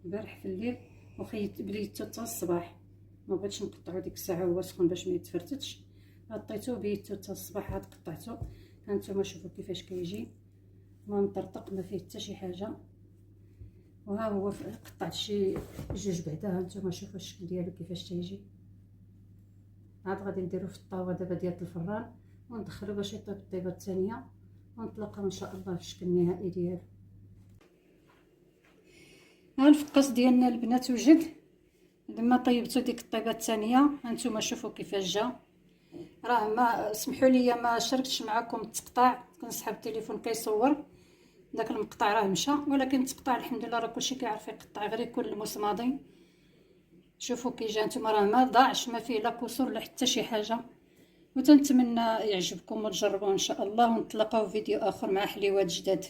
البارح في الليل بليتو حتى الصباح، ما بغيتش نقطعو ديك الساعه هو سخون باش ما يتفرتتش. غطيتو بيتو حتى الصباح عاد قطعتو. هانتوما شوفوا كيفاش كيجي، ما مطرطق ما فيه حتى شي حاجه. وها هو قطعت شي جوج بعدا، هانتوما شوفوا الشكل ديالو كيفاش تيجي. عاد غادي نديرو في الطاوه دابا ديال الفران وندخلو باش يطيب الطيبه الثانيه، ونتلاقاو ان شاء الله في الشكل النهائي ديالو. ها الفقاس ديالنا البنات وجد. لما طيبتو ديك الطيبه الثانيه هانتوما شوفوا كيفاش جا. راه ما سمحوا لي ما شاركتش معكم التقطاع، كنسحب التليفون كيصور، داك المقطع راه مشى، ولكن التقطاع الحمد لله راه كلشي كيعرف يقطع، غير يكون المصماضي. شوفوا كي جا نتوما، راه ما ضاعش، ما فيه لا كسور لا حتى شي حاجه. وتنتمنى يعجبكم وتجربوه ان شاء الله، ونتلاقاو في فيديو اخر مع حليوات جداد.